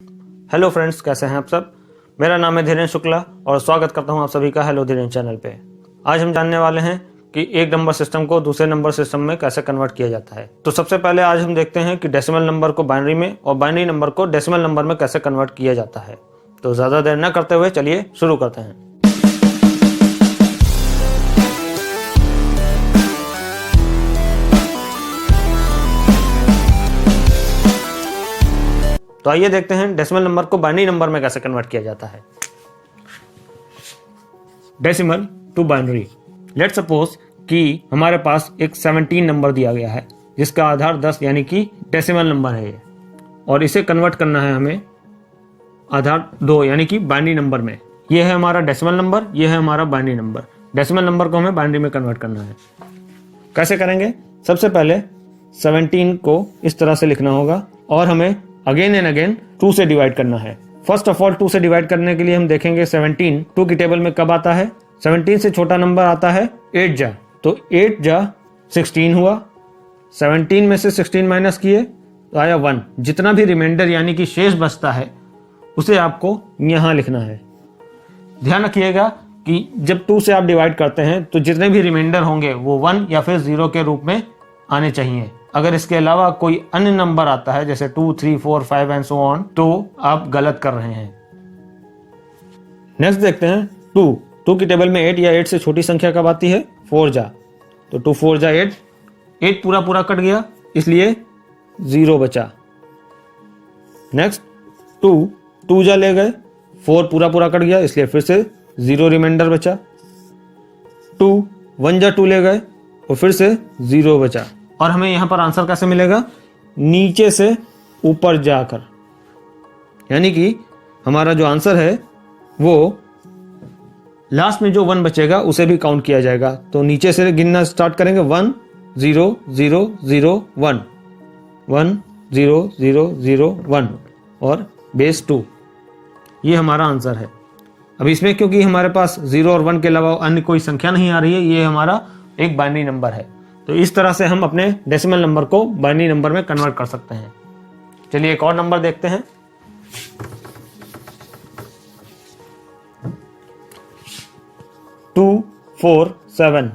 Hello friends, कैसे हैं आप सब। मेरा नाम है धीरेन्द्र शुक्ला और स्वागत करता हूं आप सभी का हेलो धीरेन्द्र चैनल पे। आज हम जानने वाले हैं कि एक नंबर सिस्टम को दूसरे नंबर सिस्टम में कैसे कन्वर्ट किया जाता है। तो सबसे पहले आज हम देखते हैं कि डेसिमल नंबर को बाइनरी में और बाइनरी नंबर को डेसिमल नंबर में कैसे कन्वर्ट किया जाता है। तो ज़्यादा देर न करते हुए चलिए शुरू करते हैं। तो आइए देखते हैं डेसिमल नंबर को बाइनरी नंबर में कैसे कन्वर्ट किया जाता है। Decimal to binary. Let's suppose कि हमारे पास एक 17 नंबर दिया गया है जिसका आधार 10 यानी कि डेसिमल नंबर है ये, और इसे कन्वर्ट करना है हमें आधार 2 यानी कि बाइनरी नंबर में। ये है हमारा डेसिमल नंबर, ये है हमारा बाइनरी नंबर। डेसिमल नंबर को हमें बाइनरी में कन्वर्ट करना है। कैसे करेंगे? सबसे पहले 17 को इस तरह से लिखना होगा और हमें अगेन एंड अगेन 2 से डिवाइड करना है। फर्स्ट ऑफ ऑल 2 से डिवाइड करने के लिए हम देखेंगे 17 2 की टेबल में कब आता है। 17 से छोटा नंबर आता है 8 जा, तो 8 जा 16 हुआ। 17 में से 16 माइनस किए तो आया 1। जितना भी रिमाइंडर यानी कि शेष बचता है उसे आपको यहाँ लिखना है। ध्यान रखिएगा कि जब 2 से आप डिवाइड करते हैं तो जितने भी रिमाइंडर होंगे वो 1 या फिर 0 के रूप में आने चाहिए। अगर इसके अलावा कोई अन्य नंबर आता है जैसे 2, 3, 4, 5 एंड सो ऑन, तो आप गलत कर रहे हैं। नेक्स्ट देखते हैं 2 की टेबल में 8 या 8 से छोटी संख्या कब आती है? 4 जा, तो 2 4 जा 8। 8 पूरा कट गया इसलिए 0 बचा। नेक्स्ट 2 जा ले गए, 4 पूरा कट गया इसलिए फिर से 0 रिमाइंडर बचा। 2 1 जा 2 ले गए और फिर से 0 बचा। और हमें यहां पर आंसर कैसे मिलेगा? नीचे से ऊपर जाकर, यानी कि हमारा जो आंसर है वो लास्ट में जो 1 बचेगा उसे भी काउंट किया जाएगा। तो नीचे से गिनना स्टार्ट करेंगे 1 0 0 0 1 1 0 0 0 1 और बेस 2। ये हमारा आंसर है। अब इसमें क्योंकि हमारे पास 0 और 1 के अलावा अन्य कोई संख्या नहीं आ रही है, ये हमारा एक बाइनरी नंबर है। तो इस तरह से हम अपने डेसिमल नंबर को बाइनरी नंबर में कन्वर्ट कर सकते हैं। चलिए एक और नंबर देखते हैं। टू 4 7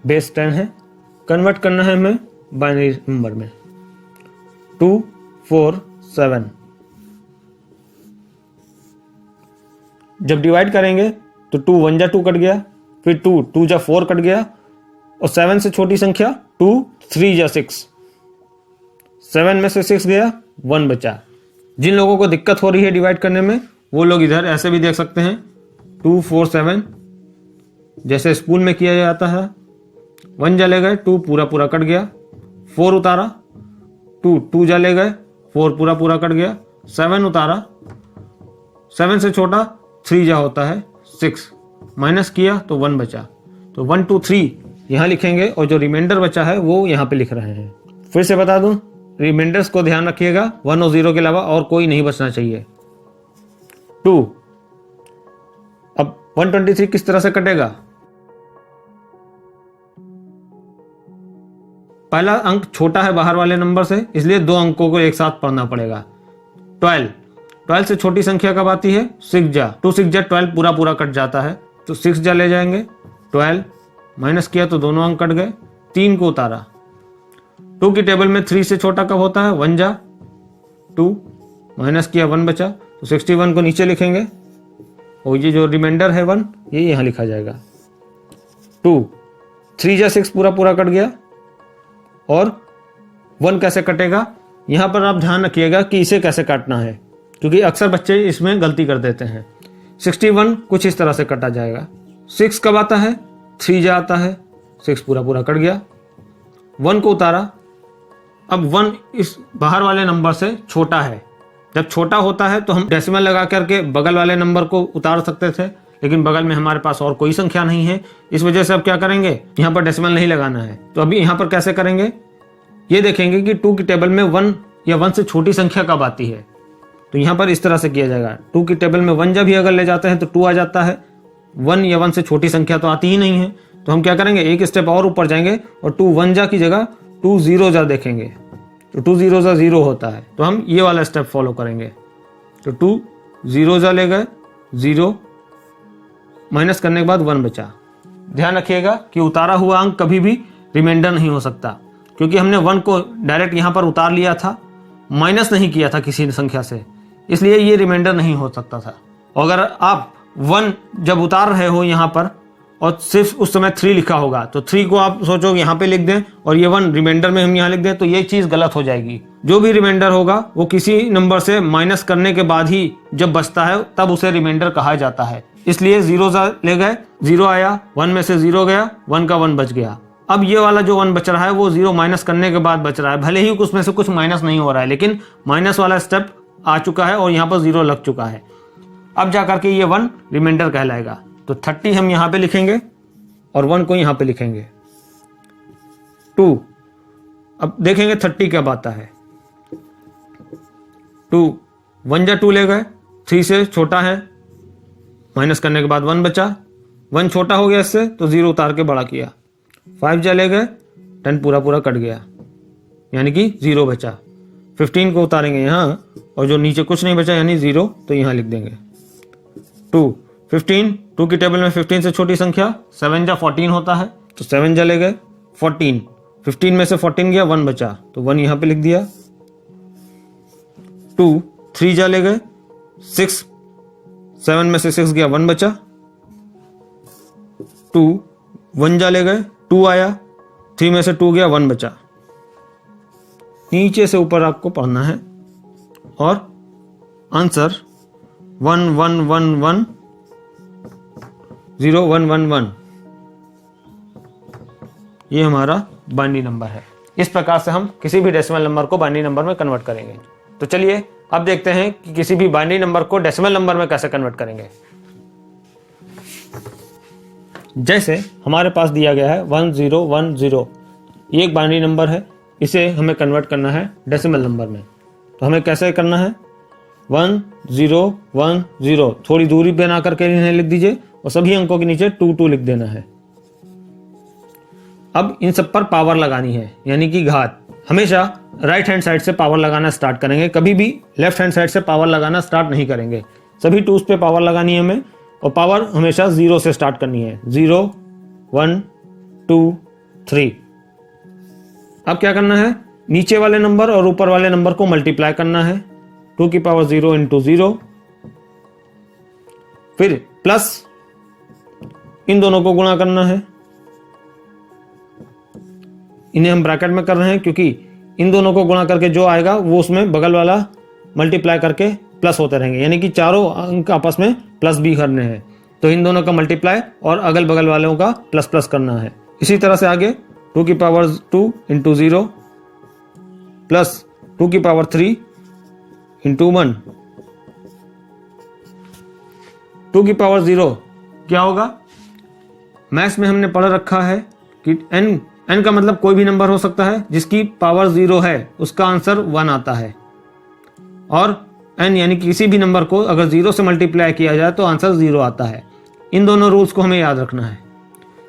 बेस 10 है। कन्वर्ट करना है हमें बाइनरी नंबर में। 2 4 7 जब डिवाइड करेंगे तो 2 1 जा 2 कट गया, फिर 2 जा 4 कट गया और 7 से छोटी संख्या 2 3 जा 6। 7 में से 6 गया, 1 बचा। जिन लोगों को दिक्कत हो रही है डिवाइड करने में वो लोग इधर ऐसे भी देख सकते हैं 2 4 7 जैसे स्कूल में किया जाता है। 1 जा ले गए, 2 पूरा कट गया, 4 उतारा, 2 जा ले गए, 4 पूरा कट गया, 7 उतारा, 7 से छोटा 3 जा होता है 6, माइनस किया तो 1 बचा। तो 1 2 3 यहां लिखेंगे और जो रिमाइंडर बचा है वो यहां पे लिख रहे हैं। फिर से बता दूं, रिमाइंडर्स को ध्यान रखिएगा, 1 और 0 के अलावा और कोई नहीं बचना चाहिए। 2 अब 123 किस तरह से कटेगा? पहला अंक छोटा है बाहर वाले नंबर से, इसलिए 2 अंकों को एक साथ पढ़ना पड़ेगा। 12 से छोटी संख्या कब आती है? 6 जा, 2 6 जा 12 पूरा कट जाता है, तो 6 जा ले जाएंगे। 12 माइनस किया तो दोनों अंक कट गए, 3 को उतारा। 2 की टेबल में 3 से छोटा कब होता है? 1 जा, 2 माइनस किया 1 बचा, तो 61 को नीचे लिखेंगे और ये जो रिमाइंडर है 1 ये यहां लिखा जाएगा। 2 3 जा 6 पूरा कट गया और 1 कैसे कटेगा? यहां पर आप ध्यान रखिएगा कि इसे कैसे काटना है, क्योंकि अक्सर बच्चे इसमें गलती कर देते हैं। 61 कुछ इस तरह से कटा जाएगा। 6 कब आता है? 3 जा आता है, 6 पूरा कट गया, 1 को उतारा। अब 1 इस बाहर वाले नंबर से छोटा है। जब छोटा होता है तो हम डेसिमल लगा करके बगल वाले नंबर को उतार सकते थे, लेकिन बगल में हमारे पास और कोई संख्या नहीं है, इस वजह से अब क्या करेंगे, यहाँ पर डेसिमल नहीं लगाना है। तो अभी यहाँ पर कैसे करेंगे ये देखेंगे कि 2 की टेबल में 1 या 1 से छोटी संख्या कब आती है। तो यहाँ पर इस तरह से किया जाएगा। 2 की टेबल में 1 जा भी अगर ले जाते हैं तो 2 आ जाता है, 1 या 1 से छोटी संख्या तो आती ही नहीं है। तो हम क्या करेंगे, एक स्टेप और ऊपर जाएंगे और 2 1 जा की जगह 2 0 जा देखेंगे। तो 2 जीरो ज़ा 0 होता है, तो हम ये वाला स्टेप फॉलो करेंगे। तो 2 जीरो ज़ा ले गए 0, माइनस करने के बाद 1 बचा। ध्यान रखिएगा कि उतारा हुआ अंक कभी भी रिमाइंडर नहीं हो सकता, क्योंकि हमने 1 को डायरेक्ट यहाँ पर उतार लिया था, माइनस नहीं किया था किसी संख्या से, इसलिए ये रिमाइंडर नहीं हो सकता था। अगर आप 1 जब उतार रहे हो यहाँ पर और सिर्फ उस समय 3 लिखा होगा, तो 3 को आप सोचो यहाँ पे लिख दें और ये 1 रिमाइंडर में हम यहाँ लिख दें, तो ये चीज़ गलत हो जाएगी। जो भी रिमाइंडर होगा वो किसी नंबर से माइनस करने के बाद ही जब बचता है तब उसे रिमाइंडर कहा जाता है। इसलिए 0 ले गए, 0 आया, 1 में से 0 गया, 1 का 1 बच गया। अब ये वाला जो 1 बच रहा है वो 0 माइनस करने के बाद बच रहा है, भले ही उसमें से कुछ माइनस नहीं हो रहा है, लेकिन माइनस वाला स्टेप आ चुका है और यहाँ पर 0 लग चुका है। अब जाकर के ये 1 रिमाइंडर कहलाएगा। तो 30 हम यहाँ पे लिखेंगे और 1 को यहाँ पे लिखेंगे। 2, अब देखेंगे 30 कब आता है। 2 1 जा 2 ले गए, 3 से छोटा है, माइनस करने के बाद 1 बचा, 1 छोटा हो गया इससे तो 0 उतार के बड़ा किया। 5 जा ले गए, 10 पूरा पूरा कट गया, यानी कि 0 बचा। 15 को उतारेंगे यहाँ और जो नीचे कुछ नहीं बचा यानी 0, तो यहाँ लिख देंगे 2। 15, 2 की टेबल में 15 से छोटी संख्या 7 जा 14 होता है, तो 7 जा ले गए 14, 15 में से 14 गया, 1 बचा, तो 1 यहाँ पे लिख दिया। 2, 3 जा ले गए 6, 7 में से 6 गया, 1 बचा। 2, 1 जा ले गए, 2 आया, 3 में से 2 गया, 1 बचा। नीचे से ऊपर आपको पढ़ना है और आंसर 1 1 1 1 0 1 1 1 ये हमारा बाइनरी नंबर है। इस प्रकार से हम किसी भी डेसिमल नंबर को बाइनरी नंबर में कन्वर्ट करेंगे। तो चलिए अब देखते हैं कि किसी भी बाइनरी नंबर को डेसिमल नंबर में कैसे कन्वर्ट करेंगे। जैसे हमारे पास दिया गया है 1010, ये एक बाइनरी नंबर है, इसे हमें कन्वर्ट करना है डेसिमल नंबर में। तो हमें कैसे करना है, 1010, थोड़ी दूरी बना करके इन्हें लिख दीजिए और सभी अंकों के नीचे 2 2 लिख देना है। अब इन सब पर पावर लगानी है, यानी कि घात। हमेशा राइट हैंड साइड से पावर लगाना स्टार्ट करेंगे, कभी भी लेफ्ट हैंड साइड से पावर लगाना स्टार्ट नहीं करेंगे। सभी टूज पे पावर लगानी है हमें, और पावर हमेशा 0 से स्टार्ट करनी है। 0 1 2 3। अब क्या करना है, नीचे वाले नंबर और ऊपर वाले नंबर को मल्टीप्लाई करना है। 2 की पावर 0 इंटू 0, फिर प्लस इन दोनों को गुणा करना है। इन्हें हम ब्रैकेट में कर रहे हैं क्योंकि इन दोनों को गुणा करके जो आएगा वो उसमें बगल वाला मल्टीप्लाई करके प्लस होते रहेंगे, यानी कि चारों अंक आपस में प्लस भी करने हैं। तो इन दोनों का मल्टीप्लाई और अगल बगल वालों का प्लस प्लस करना है। इसी तरह से आगे 2 की पावर 2 इंटू 0 प्लस 2 की पावर 3 इंटू 1। 2 की पावर 0 क्या होगा, मैथ्स में हमने पढ़ रखा है कि n का मतलब कोई भी नंबर हो सकता है जिसकी पावर 0 है, उसका आंसर 1 आता है। और n यानी किसी भी नंबर को अगर 0 से मल्टीप्लाई किया जाए तो आंसर 0 आता है। इन दोनों रूल्स को हमें याद रखना है।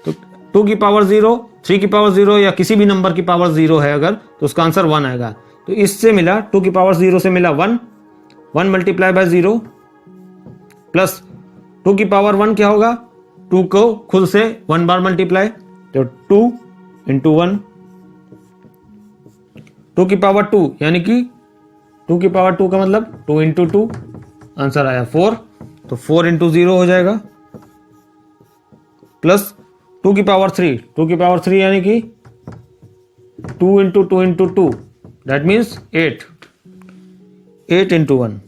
तो 2 की पावर 0, 3 की पावर 0 या किसी भी नंबर की पावर 0 है अगर, तो उसका आंसर 1 आएगा। तो इससे मिला 2 की पावर 0 से मिला 1, 1 मल्टीप्लाई बाय 0 प्लस 2 की पावर 1 क्या होगा, 2 को खुद से 1 बार मल्टीप्लाई, तो 2 इंटू 1। 2 की पावर 2 यानी कि 2 की पावर 2 का मतलब 2 इंटू 2, आंसर आया 4, तो 4 इंटू 0 हो जाएगा। प्लस 2 की पावर 3, 2 की पावर 3 यानी कि 2 into 2 into 2, that means 8, 8 into 1।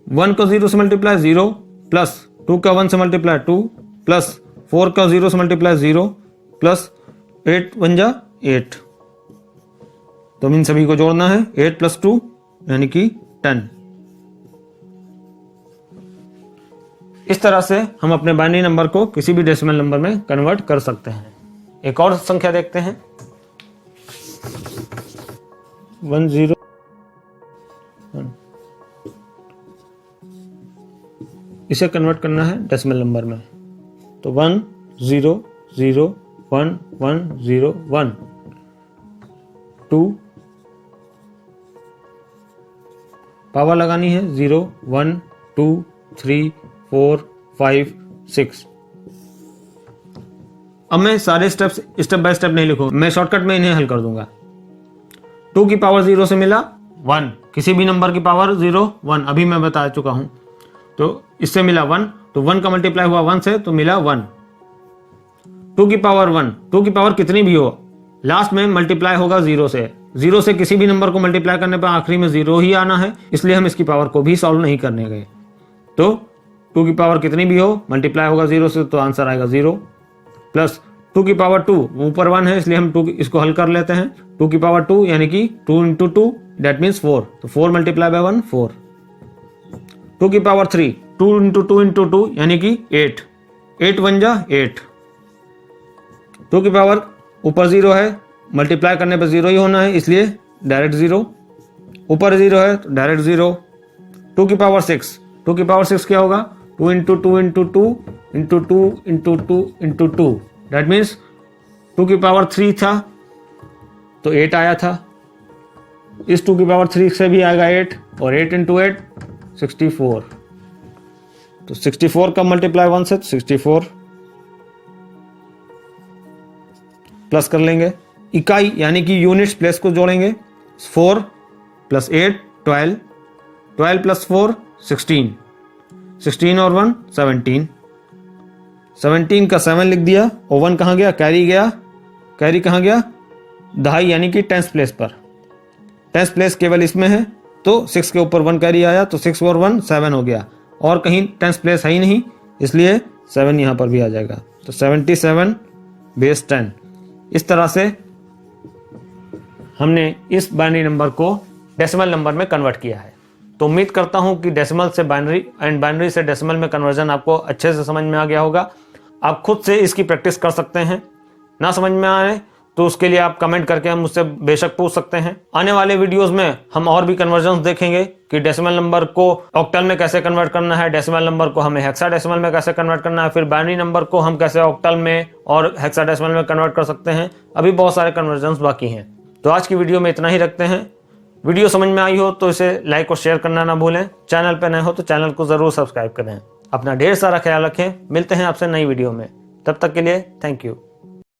1 को 0 से मल्टीप्लाई 0, प्लस 2 का 1 से मल्टीप्लाई 2, प्लस 4 का 0 से मल्टीप्लाई 0, प्लस 8 1 जा 8। तो इन सभी को जोड़ना है, 8 प्लस 2 यानी कि 10। इस तरह से हम अपने बाइनरी नंबर को किसी भी डेसिमल नंबर में कन्वर्ट कर सकते हैं। एक और संख्या देखते हैं, 101। इसे कन्वर्ट करना है डेसिमल नंबर में, तो 1 0 0 1 1 0 1। 2, पावर लगानी है 0, 1, 2, 3, 4, 5, 6। अब मैं सारे स्टेप्स स्टेप बाय स्टेप नहीं लिखूंगा, मैं शॉर्टकट में इन्हें हल कर दूंगा। 2 की पावर 0 से मिला 1, किसी भी नंबर की पावर 0, 1 अभी मैं बता चुका हूं। तो इससे मिला 1, तो 1 का मल्टीप्लाई हुआ 1 से तो मिला 1। 2 की पावर 1, 2 की पावर कितनी भी हो लास्ट में मल्टीप्लाई होगा 0 से। 0 से किसी भी नंबर को मल्टीप्लाई करने पर आखिरी में 0 ही आना है, इसलिए हम इसकी पावर को भी सॉल्व नहीं करने गए। तो 2 की पावर कितनी भी हो मल्टीप्लाई होगा 0 से तो आंसर आएगा 0, प्लस 2 की पावर 2, ऊपर 1 है इसलिए हम 2 इसको हल कर लेते हैं। 2 की पावर 2 यानी कि 2 इंटू 2 दैट मीन्स 4, तो 4 मल्टीप्लाई बाय 1 4। 2 की पावर 3, 2 इंटू 2 इंटू 2 यानी कि 8, 8 1 जा 8। 2 की पावर ऊपर 0 है, मल्टीप्लाई करने पर 0 ही होना है इसलिए डायरेक्ट 0, ऊपर 0 है तो डायरेक्ट 0। 2 की पावर 6, 2 की पावर 6 क्या होगा 2 into 2 into 2 into 2 into 2 into 2 that means 2 की पावर 3 था तो 8 आया था। इस 2 की पावर 3 से भी आएगा 8, और 8 इंटू 8 64, तो 64 का मल्टीप्लाई 1 से 64 प्लस कर लेंगे, इकाई यानी कि यूनिट्स प्लेस को जोड़ेंगे। 4 प्लस 8 12, 12 प्लस 4 16, 16 और 1 17, 17 का 7 लिख दिया, और 1 कहाँ गया कैरी गया, कैरी कहाँ गया दहाई यानी कि 10th प्लेस पर। 10th प्लेस केवल इसमें है तो 6 के ऊपर 1 कैरी आया तो 6 और 1 7 हो गया, और कहीं 10th प्लेस है ही नहीं इसलिए 7 यहाँ पर भी आ जाएगा, तो 77 बेस 10। इस तरह से हमने इस बाइनरी नंबर को डेसिमल नंबर में कन्वर्ट किया है। तो उम्मीद करता हूं कि डेसिमल से बाइनरी एंड बाइनरी से डेसिमल में कन्वर्जन आपको अच्छे से समझ में आ गया होगा। आप खुद से इसकी प्रैक्टिस कर सकते हैं, ना समझ में आए तो उसके लिए आप कमेंट करके हम मुझसे बेशक पूछ सकते हैं। आने वाले वीडियोस में हम और भी कन्वर्जन्स देखेंगे कि डेसिमल नंबर को ऑक्टल में कैसे कन्वर्ट करना है, डेसिमल नंबर को हमें हेक्साडेसिमल में कैसे कन्वर्ट करना है, फिर बाइनरी नंबर को हम कैसे ऑक्टल में और हेक्साडेसिमल में कन्वर्ट कर सकते हैं। अभी बहुत सारे कन्वर्जन्स बाकी हैं। तो आज की वीडियो में इतना ही रखते हैं। वीडियो समझ में आई हो तो इसे लाइक और शेयर करना ना भूलें। चैनल पर नए हो तो चैनल को जरूर सब्सक्राइब करें। अपना ढेर सारा ख्याल रखें। मिलते हैं आपसे नई वीडियो में, तब तक के लिए थैंक यू।